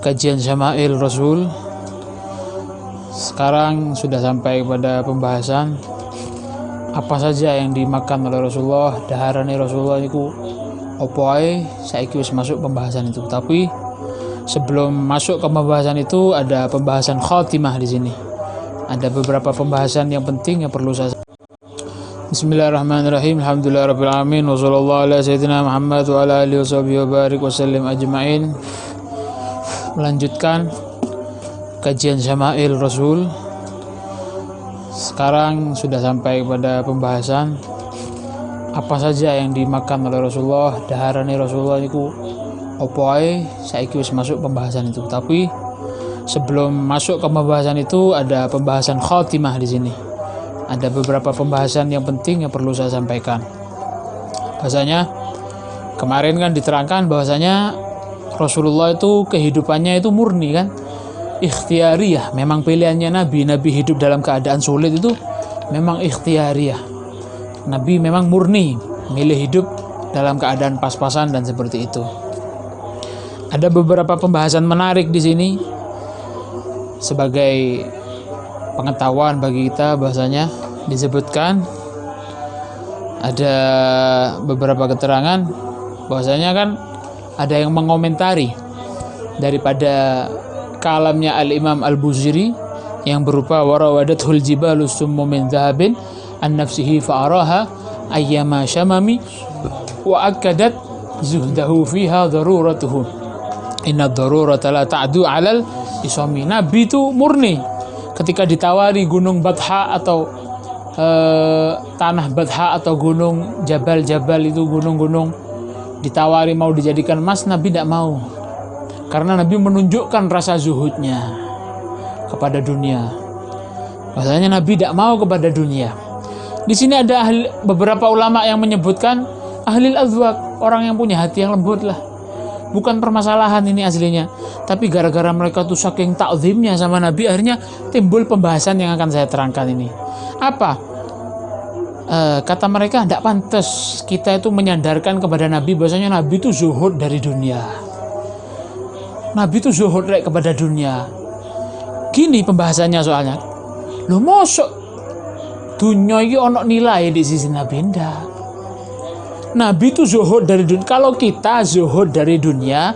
kajian Syama'il Rasul. Sekarang sudah sampai pada pembahasan apa saja yang dimakan oleh Rasulullah, daharane Rasulullah itu opo ae. Saiki wis masuk pembahasan itu. Tapi sebelum masuk ke pembahasan itu ada pembahasan khatimah di sini. Ada beberapa pembahasan yang penting yang perlu saya. Bismillahirrahmanirrahim. Alhamdulillahirabbil alamin wa sallallahu ala sayyidina Muhammad wa ala alihi washabihi wa barik wasallim ajmain. Melanjutkan kajian Syama'il Rasul. Sekarang sudah sampai pada pembahasan apa saja yang dimakan oleh Rasulullah, daharane Rasulullah itu opo ae. Saiki wis masuk pembahasan itu. Tapi sebelum masuk ke pembahasan itu ada pembahasan khatimah di sini. Ada beberapa pembahasan yang penting yang perlu saya sampaikan. Bahasanya kemarin kan diterangkan bahwasanya Rasulullah itu kehidupannya itu murni kan, ikhtiyariyah. Memang pilihannya Nabi hidup dalam keadaan sulit itu memang ikhtiyariyah. Nabi memang murni milih hidup dalam keadaan pas-pasan dan seperti itu. Ada beberapa pembahasan menarik di sini sebagai pengetahuan bagi kita. Bahasanya disebutkan ada beberapa keterangan bahwasanya kan ada yang mengomentari daripada kalamnya Al-Imam Al-Buziri yang berupa warawadathul jibalu summu min dhahabin an nafsihi fa'araha ayyama syamami wa akadat zuhdahu fiha daruratuhu inna darurata la ta'du alal isami. Nabi itu murni ketika ditawari gunung Batha atau tanah Batha atau gunung Jabal itu gunung-gunung, ditawari mau dijadikan emas, Nabi tidak mau, karena Nabi menunjukkan rasa zuhudnya kepada dunia. Maksudnya Nabi tidak mau kepada dunia. Di sini ada beberapa ulama yang menyebutkan ahlil azwaq, orang yang punya hati yang lembut lah. Bukan permasalahan ini aslinya, tapi gara-gara mereka tuh saking takzimnya sama Nabi, akhirnya timbul pembahasan yang akan saya terangkan ini. Apa? Kata mereka tidak pantas kita itu menyandarkan kepada Nabi bahwasanya Nabi itu zuhud dari dunia. Nabi itu zuhud kepada dunia. Gini pembahasannya soalnya. Loh mosok dunia ini ono nilai di sisi Nabi? Ndak. Nabi itu zuhud dari dunia. Kalau kita zuhud dari dunia,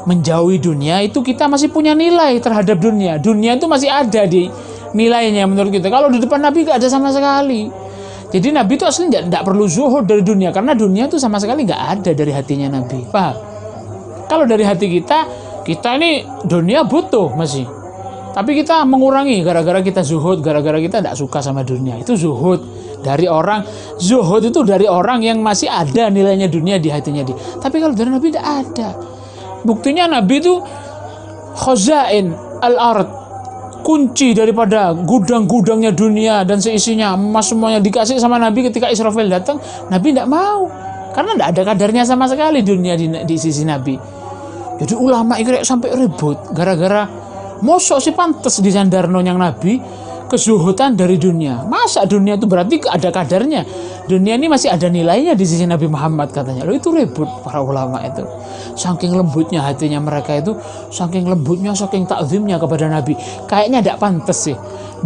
menjauhi dunia, itu kita masih punya nilai terhadap dunia. Dunia itu masih ada di nilainya menurut kita. Kalau di depan Nabi gak ada sama sekali. Jadi Nabi itu aslinya tidak perlu zuhud dari dunia, karena dunia itu sama sekali gak ada dari hatinya Nabi. Paham? Kalau dari hati kita ini dunia butuh masih, tapi kita mengurangi gara-gara kita zuhud, gara-gara kita tidak suka sama dunia. Itu zuhud dari orang. Zuhud itu dari orang yang masih ada nilainya dunia di hatinya dia. Tapi kalau dari Nabi tidak ada. Buktinya Nabi itu khazain al-ard, kunci daripada gudang-gudangnya dunia dan seisinya, emas semuanya dikasih sama Nabi. Ketika Israfil datang, Nabi tidak mau, karena tidak ada kadarnya sama sekali dunia di sisi Nabi. Jadi ulama itu sampai ribut gara-gara mosok sih pantas disandarno yang Nabi kezuhudan dari dunia. Masa dunia itu berarti ada kadarnya? Dunia ini masih ada nilainya di sisi Nabi Muhammad katanya. Loh, itu ribut para ulama itu. Saking lembutnya hatinya mereka itu, saking lembutnya, saking takzimnya kepada Nabi. Kayaknya tidak pantas sih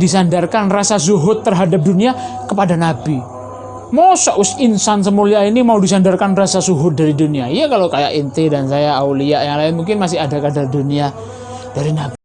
disandarkan rasa zuhud terhadap dunia kepada Nabi. Masa insan semulia ini mau disandarkan rasa zuhud dari dunia? Iya, kalau kayak inti dan saya aulia yang lain mungkin masih ada kadar dunia dari Nabi.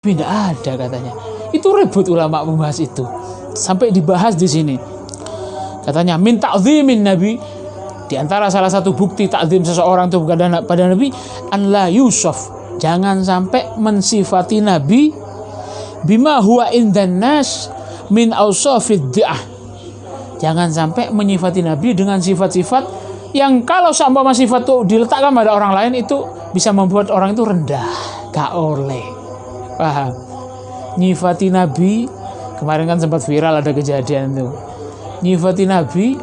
Tidak ada katanya. Itu ribut ulama membahas itu. Sampai dibahas di sini. Katanya min ta'zimin nabi, di antara salah satu bukti takzim seseorang itu pada nabi, an la yusuf, jangan sampai mensifati nabi bima huwa indan nas min ausafid di'ah. Jangan sampai menyifati nabi dengan sifat-sifat yang kalau sama sifat itu diletakkan pada orang lain itu bisa membuat orang itu rendah. Gak oleh. Paham? Nyifati nabi, kemarin kan sempat viral ada kejadian itu. Nyifati nabi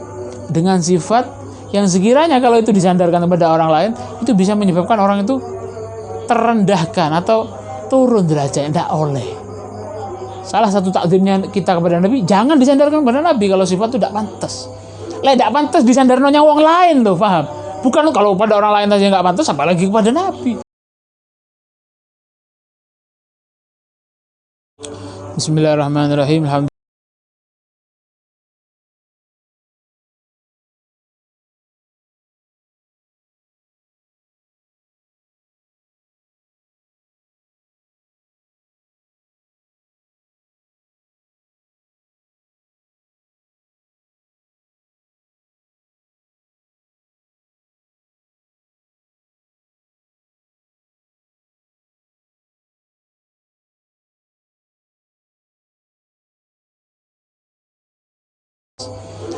dengan sifat yang sekiranya kalau itu disandarkan kepada orang lain itu bisa menyebabkan orang itu terendahkan atau turun derajatnya. Tidak oleh. Salah satu takzimnya kita kepada nabi, jangan disandarkan kepada nabi kalau sifat itu tidak pantas. Tidak pantas disandarkan yang orang lain tuh, paham? Bukan kalau pada orang lain saja nggak pantas, apalagi kepada nabi. Bismillahirrahmanirrahim.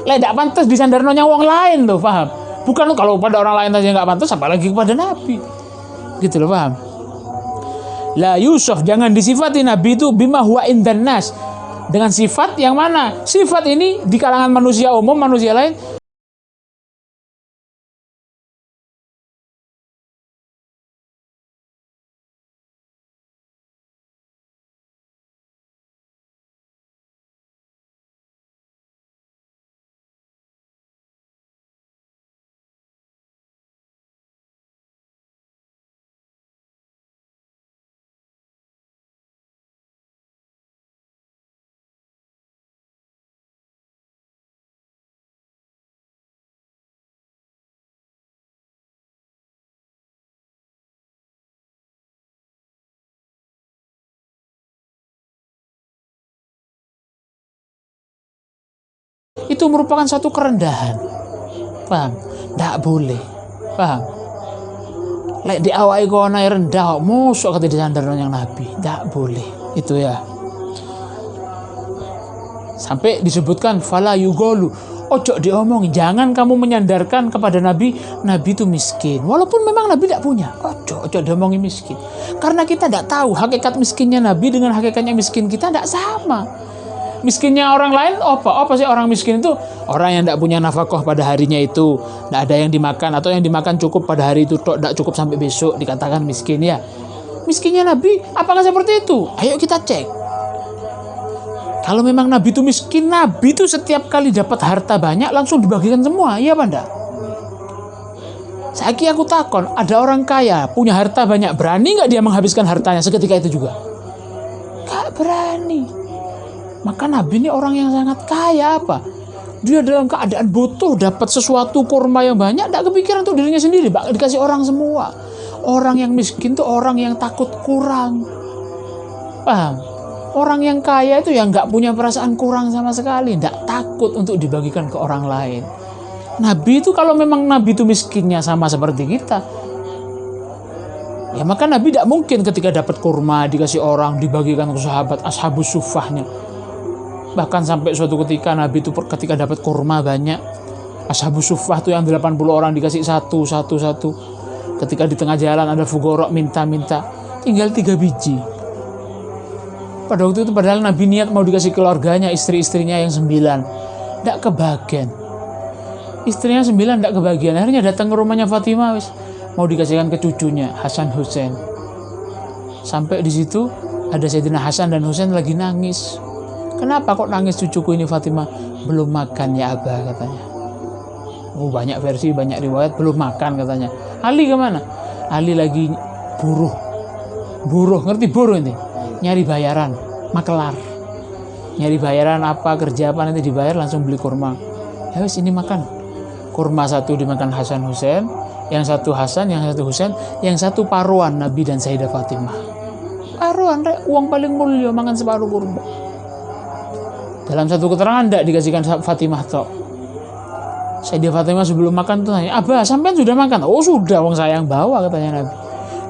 Tidak pantas disandarkan yang orang lain tuh, paham? Bukan kalau pada orang lain saja nggak pantas, apalagi kepada nabi. Gitu loh, paham? La Yusuf, jangan disifati nabi itu bima huwa indan nas, dengan sifat yang mana? Sifat ini di kalangan manusia umum, manusia lain itu merupakan satu kerendahan, paham? Tidak boleh, paham? Lek di awal kono rendah, musuh kata disandarkan yang nabi, tidak boleh, itu ya. Sampai disebutkan fala yugolu, ojo diomong, jangan kamu menyandarkan kepada nabi itu miskin, walaupun memang nabi tidak punya, ojo diomongin miskin, karena kita tidak tahu hakikat miskinnya nabi dengan hakikatnya miskin kita tidak sama. Miskinnya orang lain apa sih orang miskin itu? Orang yang tidak punya nafkah pada harinya itu, tidak ada yang dimakan, atau yang dimakan cukup pada hari itu, tidak cukup sampai besok, dikatakan miskin ya. Miskinnya nabi apakah seperti itu? Ayo kita cek. Kalau memang nabi itu miskin, nabi itu setiap kali dapat harta banyak langsung dibagikan semua, iya apa enggak? Saiki aku takon, ada orang kaya punya harta banyak, berani nggak dia menghabiskan hartanya seketika itu juga? Gak berani. Maka nabi ini orang yang sangat kaya apa? Dia dalam keadaan butuh dapat sesuatu kurma yang banyak, tidak kepikiran untuk dirinya sendiri, dikasih orang semua. Orang yang miskin itu orang yang takut kurang, paham? Orang yang kaya itu yang nggak punya perasaan kurang sama sekali, tidak takut untuk dibagikan ke orang lain. Nabi itu kalau memang nabi itu miskinnya sama seperti kita, ya maka nabi tidak mungkin ketika dapat kurma dikasih orang, dibagikan ke sahabat ashabus suffahnya. Bahkan sampai suatu ketika nabi itu ketika dapat kurma banyak, ashabus suffah itu yang 80 orang dikasih satu. Ketika di tengah jalan ada fugorok minta-minta, tinggal 3 biji. Pada waktu itu padahal nabi niat mau dikasih keluarganya, istri-istrinya yang 9, tidak kebagian. Istrinya 9 tidak kebagian. Akhirnya datang ke rumahnya Fatimah, mau dikasihkan ke cucunya Hasan Husain. Sampai di situ ada Sayyidina Hasan dan Husain lagi nangis. Kenapa kok nangis cucuku ini Fatimah? Belum makan ya Abah, katanya. Oh, banyak versi, banyak riwayat, belum makan katanya. Ali kemana? Ali lagi buruh, ngerti buruh ini? Nyari bayaran, makelar. Nyari bayaran apa, kerja apa, nanti dibayar langsung beli kurma. Ya wis, ini makan. Kurma 1 dimakan Hasan Husain, yang 1 Hasan, yang 1 Husain, yang 1 paruan Nabi dan Sayyidah Fatimah. Paruan. separuhan, uang paling mulia mangan separuh kurma. Dalam satu keterangan tidak dikasihkan Fatimah tok. Sayyidah Fatimah sebelum makan tuh nanya, Abah sampean sudah makan? Oh sudah, wong saya yang bawa, katanya Nabi.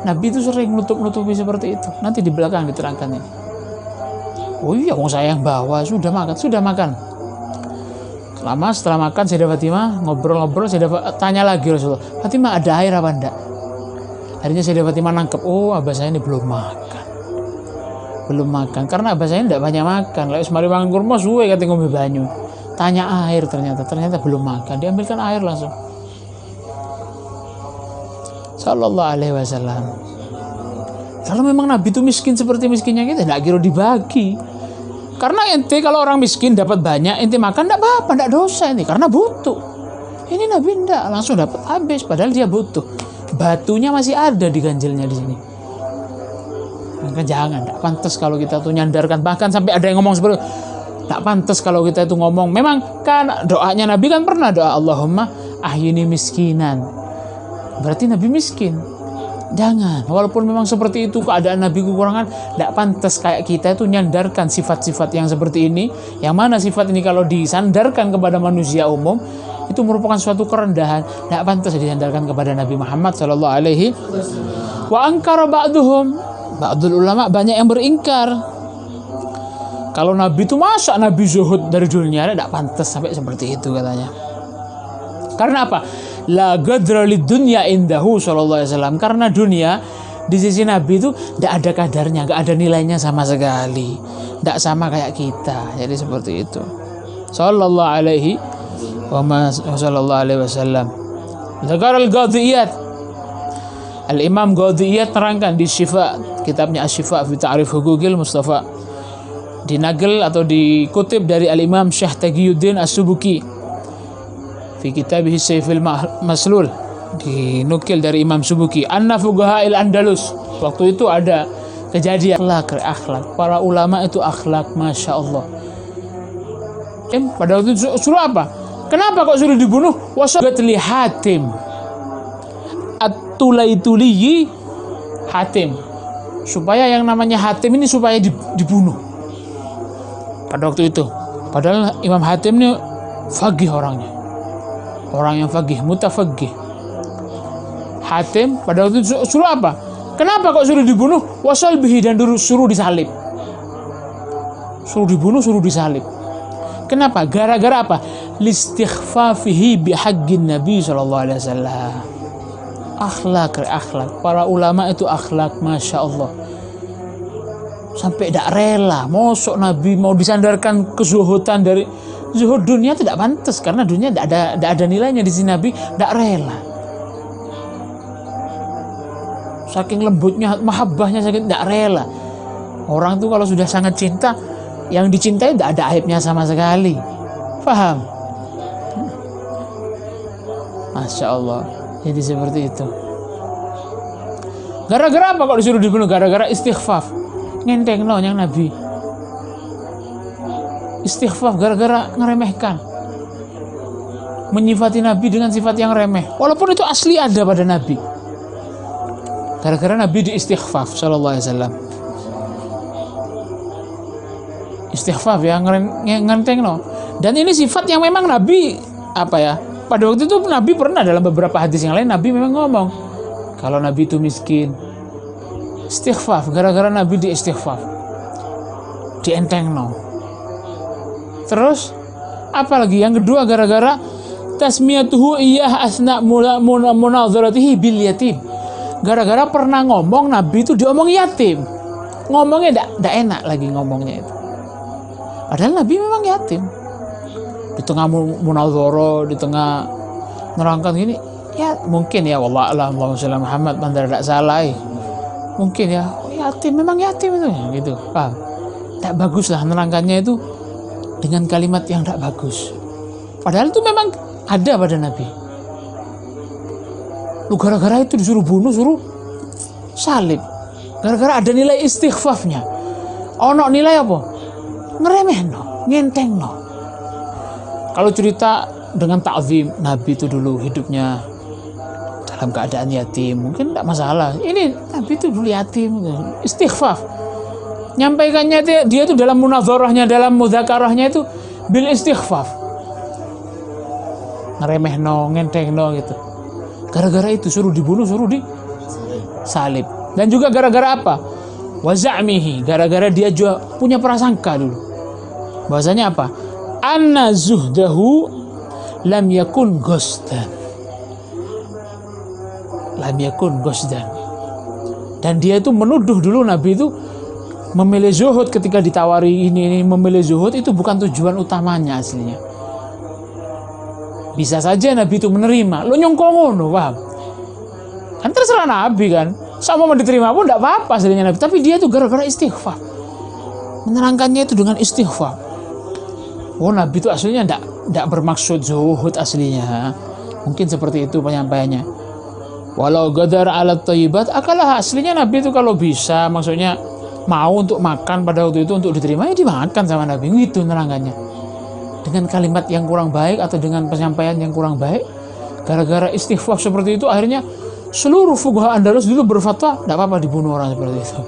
Nabi itu sering nutup-nutupi seperti itu. Nanti di belakang diterangkan ini. Oh iya, wong saya yang bawa, sudah makan. Setelah makan Sayyidah Fatimah ngobrol-ngobrol, Sayyidah tanya lagi Rasulullah, Fatimah ada air apa enggak? Akhirnya Sayyidah Fatimah nangkep, oh abah saya ini belum makan, karena abah saya enggak banyak makan. Lalu semari makan kurma suwe kata ngombe banyu. Tanya air, ternyata belum makan, diambilkan air langsung. Sallallahu alaihi wasallam. Kalau memang Nabi itu miskin seperti miskinnya kita, enggak kira dibagi. Karena ente kalau orang miskin dapat banyak, ente makan enggak apa-apa, enggak dosa ini, karena butuh. Ini Nabi enggak, langsung dapat habis padahal dia butuh. Batunya masih ada di ganjilnya di sini. Maka jangan, enggak pantas kalau kita tuh nyandarkan, bahkan sampai ada yang ngomong seperti tak pantas kalau kita itu ngomong. Memang kan doanya Nabi kan pernah doa Allahumma ahyini miskinan. Berarti Nabi miskin. Jangan, walaupun memang seperti itu keadaan Nabi kekurangan, tidak pantas kayak kita itu nyandarkan sifat-sifat yang seperti ini. Yang mana sifat ini kalau disandarkan kepada manusia umum itu merupakan suatu kerendahan. Tidak pantas disandarkan kepada Nabi Muhammad Sallallahu Alaihi wa ankara ba'dul ulama, banyak yang beringkar. Kalau Nabi itu masa Nabi zuhud dari dunia, tidak pantas sampai seperti itu katanya. Karena apa? La gadra lid dunya indahu sallallahu alaihi wasallam. Karena dunia di sisi Nabi itu tidak ada kadarnya, enggak ada nilainya sama sekali. Tidak sama kayak kita. Jadi seperti itu. Sallallahu alaihi wasallam. Zakar al-Qadhiyat. Al-Imam Qadhiyat terangkan di Syifa, kitabnya Asy-Syifa fi Ta'rif Huquqil Mustafa. Dinagel atau dikutip dari Al-Imam Syekh Taqiyuddin As-Subuki fi kitabih Sayful Maslul, dinukil dari Imam Subuki, anna fuqaha'il Andalus, waktu itu ada kejadian akhlak para ulama itu akhlak, masya Allah. Pada waktu itu suruh apa? Kenapa kok suruh dibunuh? Wasabat li Hatim at-Tulaituliyi, Hatim, supaya yang namanya Hatim ini supaya dibunuh pada waktu itu. Padahal Imam Hatim ini faqih orangnya, orang yang faqih, mutafaqih. Hatim pada waktu itu suruh apa? Kenapa kok suruh dibunuh? Wasal bihi, dan suruh disalib. Suruh dibunuh, suruh disalib. Kenapa? Gara-gara apa? Listighfafihi bihaqqin Nabi sallallahu alaihi wasallam. Akhlak para ulama itu akhlak, masya Allah. Sampai tidak rela, mosok Nabi mau disandarkan kezuhudan dari zuhud dunia, tidak pantas karena dunia tidak ada nilainya di sini. Nabi tidak rela, saking lembutnya, mahabbahnya, saking tidak rela. Orang tuh kalau sudah sangat cinta, yang dicintai tidak ada aibnya sama sekali. Paham? Masya Allah. Jadi seperti itu. Gara-gara apa kok disuruh dibunuh? Gara-gara istighfaf. Ngenteng no yang Nabi. Istighfar gara-gara ngeremehkan, menyifati Nabi dengan sifat yang remeh, walaupun itu asli ada pada Nabi. Gara-gara Nabi diistighfar sallallahu alaihi wasallam. Istighfar ya, ngenteng no. Dan ini sifat yang memang Nabi apa ya? Pada waktu itu Nabi pernah dalam beberapa hadis yang lain Nabi memang ngomong kalau Nabi itu miskin, istighfar, gara-gara Nabi di istighfar, dienteng no. Terus apalagi yang kedua, gara-gara tasmiyatuhu iyah asna munadharatihi bil yatim. Gara-gara pernah ngomong Nabi itu diomong yatim, ngomongnya tidak enak lagi ngomongnya itu. Padahal Nabi memang yatim. Di tengah munadhara, di tengah nerangkan gini, ya mungkin ya wallah alam, Allahumma sholli Muhammad, bandar tidak salah. Mungkin ya, yatim memang yatim itu gitu. Paham? Tak bagus lah menerangkannya itu dengan kalimat yang tak bagus. Padahal itu memang ada pada Nabi. Lu gara-gara itu disuruh bunuh, suruh salib. Gara-gara ada nilai istighfafnya. Ono nilai apa? Ngeremeh no, ngenteng no. Kalau cerita dengan ta'zim, Nabi itu dulu hidupnya dalam keadaan yatim, mungkin tidak masalah. Ini Nabi itu dulu yatim, istighfaf. Nyampaikannya dia itu dalam munadharahnya, dalam mudzakarahnya itu bil istighfaf. Ngeremehno, ngentengno gitu. Gara-gara itu suruh dibunuh, suruh disalib. Dan juga gara-gara apa? Waza'mihi, gara-gara dia juga punya prasangka dulu. Bahasanya apa? Anna zuhdahu lam yakun ghusdan. Lam yakun ghusdan. Dan dia itu menuduh dulu Nabi itu memilih zuhud ketika ditawari ini memilih zuhud itu bukan tujuan utamanya aslinya. Bisa saja Nabi itu menerima. Lo nyongko ngono, paham? Kan terserah Nabi kan. Sama mau diterima pun tidak apa-apa aslinya Nabi. Tapi dia itu gara-gara istighfar. Menerangkannya itu dengan istighfar. Oh, Nabi itu aslinya tidak bermaksud zuhud aslinya. Mungkin seperti itu penyampaiannya. Walau gadar ala thayyibat, akalah aslinya Nabi itu kalau bisa, maksudnya mau untuk makan pada waktu itu untuk diterima, ya dimakan sama Nabi. Itu nerangannya. Dengan kalimat yang kurang baik atau dengan penyampaian yang kurang baik, gara-gara istighfar seperti itu, akhirnya seluruh fuqaha Andalus dulu berfatwa tidak apa-apa dibunuh orang seperti itu.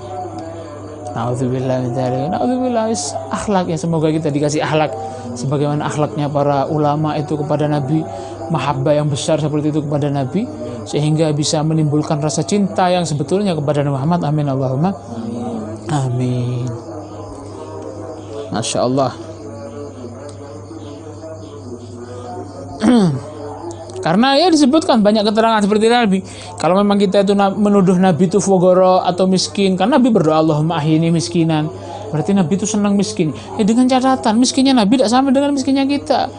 Na'udzubillah min dzalik. Na'udzubillah, akhlak ya, semoga kita dikasih akhlak sebagaimana akhlaknya para ulama itu kepada Nabi, mahabbah yang besar seperti itu kepada Nabi, sehingga bisa menimbulkan rasa cinta yang sebetulnya kepada Nabi Muhammad. Amin Allahumma amin. Masya Allah. Karena ya disebutkan banyak keterangan seperti Nabi. Kalau memang kita itu menuduh Nabi itu fogoro atau miskin, karena Nabi berdoa Allahumma ahyini miskinan, berarti Nabi itu senang miskin. Dengan catatan miskinnya Nabi tidak sama dengan miskinnya kita.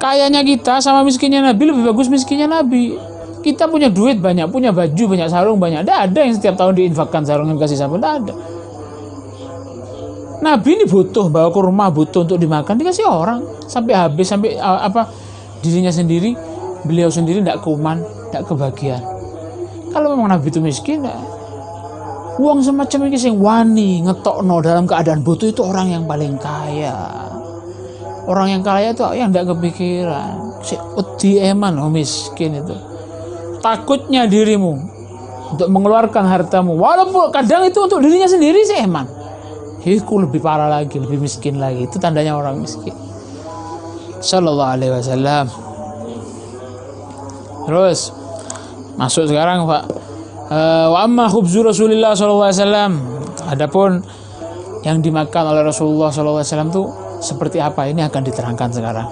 Kayanya kita sama miskinnya Nabi lebih bagus miskinnya Nabi. Kita punya duit banyak, punya baju banyak, sarung banyak. Tidak ada yang setiap tahun diinfakkan sarung yang kasih sapu, tidak ada. Nabi ini butuh, bawa ke rumah butuh untuk dimakan, dikasih orang sampai habis, sampai dirinya sendiri, beliau sendiri tidak kuman, tidak kebagian. Kalau memang Nabi itu miskin, uang semacam ini sing wani ngetokno dalam keadaan butuh itu orang yang paling kaya. Orang yang kaya itu yang tidak kepikiran. Si uti eman miskin itu. Takutnya dirimu untuk mengeluarkan hartamu, walaupun kadang itu untuk dirinya sendiri sih eman. Itu lebih parah lagi, lebih miskin lagi. Itu tandanya orang miskin. Sallallahu alaihi wasallam. Terus masuk sekarang Pak. Wa amma khubzu Rasulullah sallallahu alaihi wasallam. Adapun yang dimakan oleh Rasulullah sallallahu alaihi wasallam itu seperti apa, ini akan diterangkan sekarang.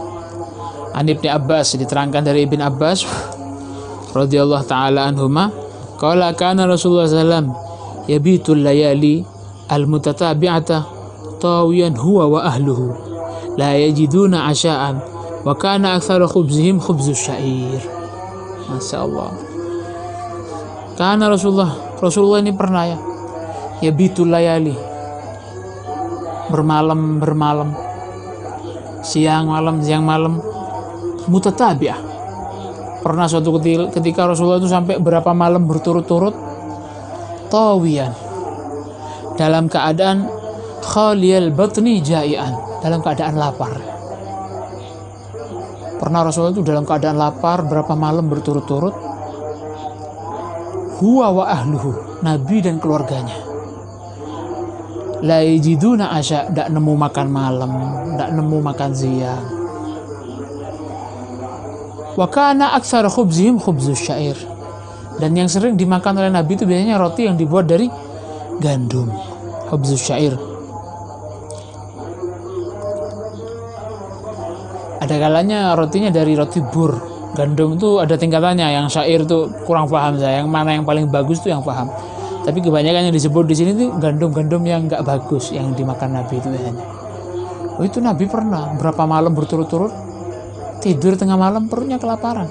An Ibnu Abbas, diterangkan dari Ibn Abbas radhiyallahu taala anhuma, qala kana Rasulullah sallallahu alaihi wasallam yabitul layali al-mutatabi'ata tawiyan huwa wa ahluhu la yajiduna asha'an wa kana aktsaru khubzihim khubzus syair. Masyaallah. Karena Rasulullah ini pernah ya bitul layali, bermalam siang malam mutatabi'ah. Pernah suatu ketika Rasulullah itu sampai berapa malam berturut-turut tawiyan, dalam keadaan khaliyal batni ja'ian, dalam keadaan lapar. Pernah Rasulullah itu dalam keadaan lapar berapa malam berturut-turut. Huwa wa ahluhu, Nabi dan keluarganya. La yajiduna asya, tidak nemu makan malam, tidak nemu makan siang. Wa kana aktsar khubzihim khubzus syair. Dan yang sering dimakan oleh Nabi itu biasanya roti yang dibuat dari gandum, khubzus syair. Ada kalanya rotinya dari roti bur. Gandum itu ada tingkatannya, yang syair itu kurang paham saya, yang mana yang paling bagus itu yang paham. Tapi kebanyakan yang disebut di sini tuh gandum-gandum yang nggak bagus yang dimakan Nabi itu biasanya. Oh, itu Nabi pernah berapa malam berturut-turut tidur tengah malam perutnya kelaparan.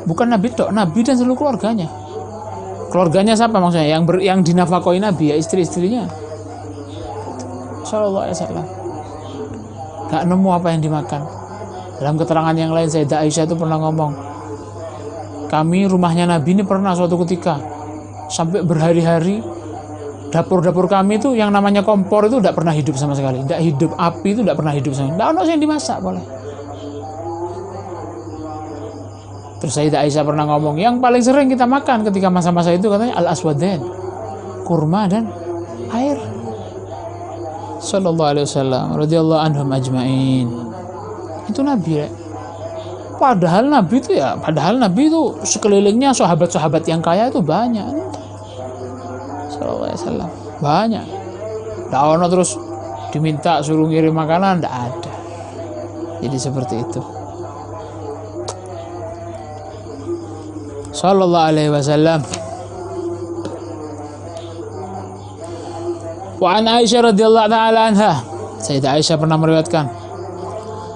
Bukan Nabi tok, Nabi dan seluruh keluarganya. Keluarganya siapa maksudnya? Yang dinafakoi Nabi ya istri-istrinya. Sallallahu alaihi wasallam. Nggak nemu apa yang dimakan. Dalam keterangan yang lain, Sayyidah Aisyah itu pernah ngomong, kami rumahnya Nabi ini pernah suatu ketika sampai berhari-hari dapur-dapur kami itu yang namanya kompor itu tidak pernah hidup sama sekali, tidak hidup, api itu tidak pernah hidup sama sekali, tidak ada yang dimasak boleh. Terus Sayyidah Aisyah pernah ngomong, yang paling sering kita makan ketika masa-masa itu katanya al-aswadain, kurma dan air. sallallahu alaihi wasallam radhiyallahu anhum ajmain. Itu Nabi ya. Padahal Nabi itu sekelilingnya sahabat-sahabat yang kaya itu banyak. Sallallahu alaihi wasallam. Banyak. Nggak ono terus diminta suruh ngirim makanan, nggak ada. Jadi seperti itu. Sallallahu alaihi wasallam. Wa an Aisyah radhiyallahu ta'ala anha. Sayyidah Aisyah pernah meriwayatkan,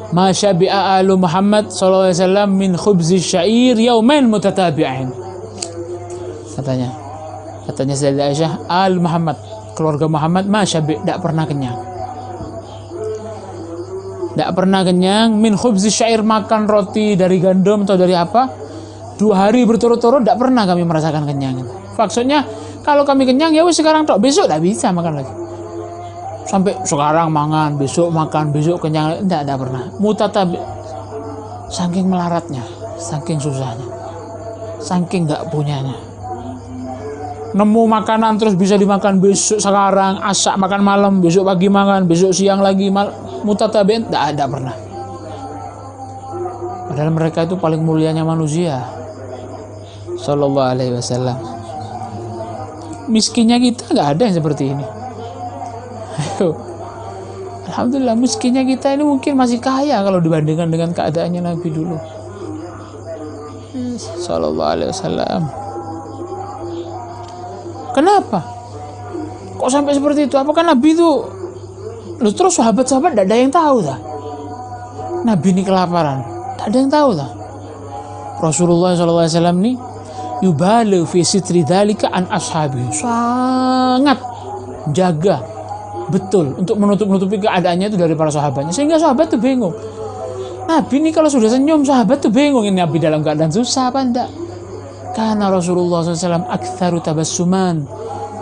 "Ma syabi'a alu Muhammad sallallahu alaihi wasallam min khubzi syair yaumain mutatabi'ain." Katanya Sayyidah Aisyah, al Muhammad, keluarga Muhammad, ma syabi', tidak pernah kenyang. Tidak pernah kenyang min khubzi syair, makan roti dari gandum atau dari apa, 2 hari berturut-turut tidak pernah kami merasakan kenyang. Maksudnya kalau kami kenyang ya wis sekarang tok, besok tidak bisa makan lagi. Sampai sekarang makan, besok makan, besok kenyang, tidak pernah. Mutatabi, saking melaratnya, saking susahnya, saking nggak punyanya. Nemu makanan terus bisa dimakan besok sekarang, asak makan malam, besok pagi makan, besok siang lagi, mutatabi, tidak pernah. Padahal mereka itu paling mulianya manusia. Sallallahu alaihi wasallam. Miskinnya kita nggak ada yang seperti ini. Alhamdulillah, miskinnya kita ini mungkin masih kaya kalau dibandingkan dengan keadaannya Nabi dulu. Sallallahu alaihi wasallam. Kenapa? Kok sampai seperti itu? Apakah Nabi itu? Terus sahabat-sahabat tidak ada yang tahu dah. Nabi ini kelaparan, tak ada yang tahu dah. Rasulullah sallallahu alaihi wasallam ini yubalu fi sitri dzalika an ashabi, sangat jaga betul untuk menutupi keadaannya itu dari para sahabatnya, sehingga sahabat tuh bingung. Nabi ini kalau sudah senyum, sahabat tuh bingung, ini Nabi dalam keadaan susah apa enggak. Karena Rasulullah SAW aktsaru tabassuman,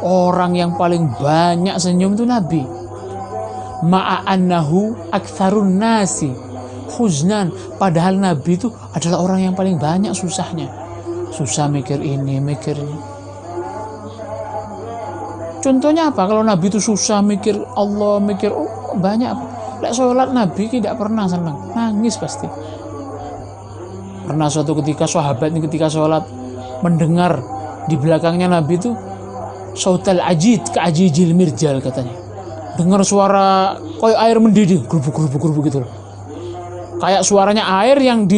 orang yang paling banyak senyum itu Nabi. Ma'annahu aktsarun nasi huznan, padahal Nabi itu adalah orang yang paling banyak susahnya. Susah mikir ini, mikir ini. Contohnya apa? Kalau Nabi itu susah mikir Allah, mikir banyak apa? Lek sholat Nabi tidak pernah senang, nangis pasti. Pernah suatu ketika sahabat ini ketika sholat mendengar di belakangnya Nabi itu sautal ajid ka ajijil mirjal, katanya. Dengar suara kayak air mendidih, gerubuk gitu loh. Kayak suaranya air yang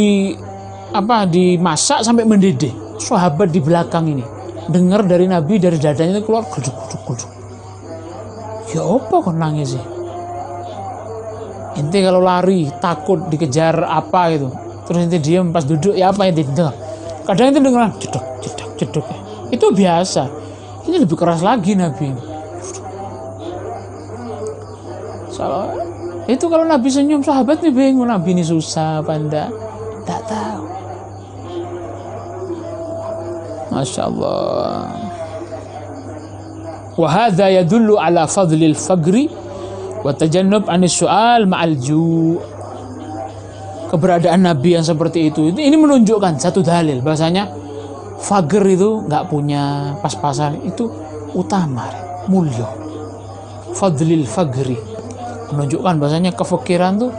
dimasak sampai mendidih. Sahabat di belakang ini dengar dari Nabi, dari dadanya itu keluar guduk. Ya apa kok nangis sih? Ente kalau lari takut dikejar apa gitu, terus ente diam pas duduk, ya apa yang didengar? Kadang ente dengar jedok. Itu biasa. Ini lebih keras lagi Nabi. Itu kalau Nabi senyum, sahabat nih bingung, Nabi ini susah apa enggak? Tak tahu. Masya Allah. Wa hadza yadullu ala fadlil fagri wa tajannub anis su'al ma'al ju'. Keberadaan Nabi yang seperti itu ini menunjukkan satu dalil bahasanya fagr itu nggak punya pas-pasan itu utama, mulia. Fadlil fagri menunjukkan bahasanya kefakiran tuh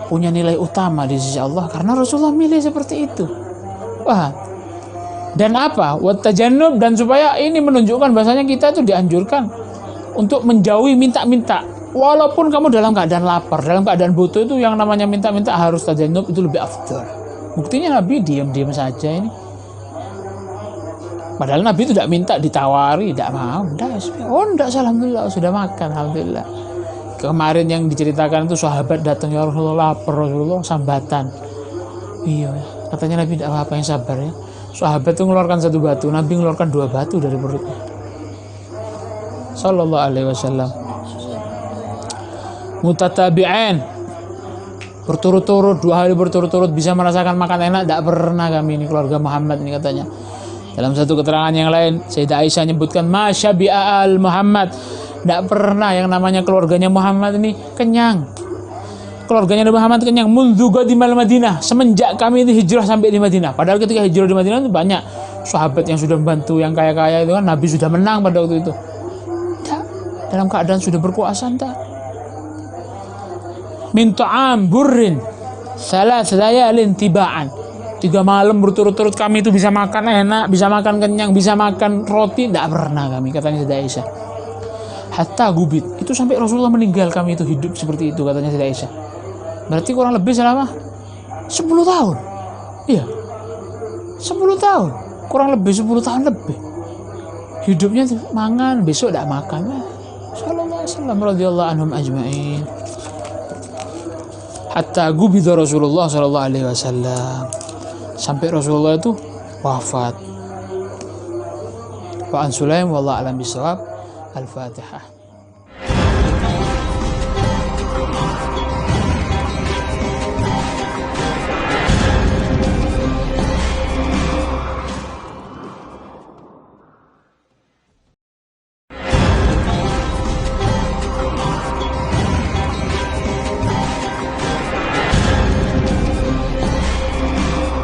punya nilai utama di sisi Allah karena Rasulullah milih seperti itu. Wah. Dan apa? Wattajannub, dan supaya ini menunjukkan bahasanya kita itu dianjurkan untuk menjauhi minta-minta. Walaupun kamu dalam keadaan lapar, dalam keadaan butuh, itu yang namanya minta-minta harus tajannub, itu lebih afdal. Buktinya Nabi diam-diam saja ini. Padahal Nabi itu tidak minta, ditawari, tidak mau. Enggak, alhamdulillah sudah makan, alhamdulillah. Kemarin yang diceritakan itu sahabat datang, ya Rasulullah lapar, Rasulullah sambatan. Iya, katanya Nabi tidak apa-apa, yang sabar ya. Sahabat itu mengeluarkan 1 batu, Nabi mengeluarkan 2 batu dari perutnya. Sallallahu alaihi wasallam. Mutatabi'ain, berturut-turut 2 hari berturut-turut bisa merasakan makan enak, tidak pernah kami ini keluarga Muhammad ini, katanya. Dalam satu keterangan yang lain, Sayyidah Aisyah menyebutkan masyabi'a al Muhammad, tidak pernah yang namanya keluarganya Muhammad ini kenyang. Keluarganya Nabi Muhammad kenyang mundu qadimal Madinah, semenjak kami ini hijrah sampai di Madinah. Padahal ketika hijrah di Madinah itu banyak sahabat yang sudah membantu, yang kaya-kaya itu kan, Nabi sudah menang pada waktu itu. Tidak, dalam keadaan sudah berkuasa, tidak. min ta'am burrin salas layalin tiba'an. 3 malam berturut-turut kami itu bisa makan enak, bisa makan kenyang, bisa makan roti. Tidak pernah kami, katanya Sayyidah Aisyah. Hatta gubit, itu sampai Rasulullah meninggal kami itu hidup seperti itu, katanya Sayyidah Aisyah. Berarti kurang lebih selama 10 tahun. Iya, 10 tahun, kurang lebih 10 tahun lebih. Hidupnya mangan, besok tidak makan. Sallallahu alaihi wasallam radhiyallahu anhum ajma'in. Hatta gubida Rasulullah sallallahu alaihi wasallam, sampai Rasulullah itu wafat. Wa an Sulaim wallahu a'lam bishawab. Al-Fatihah.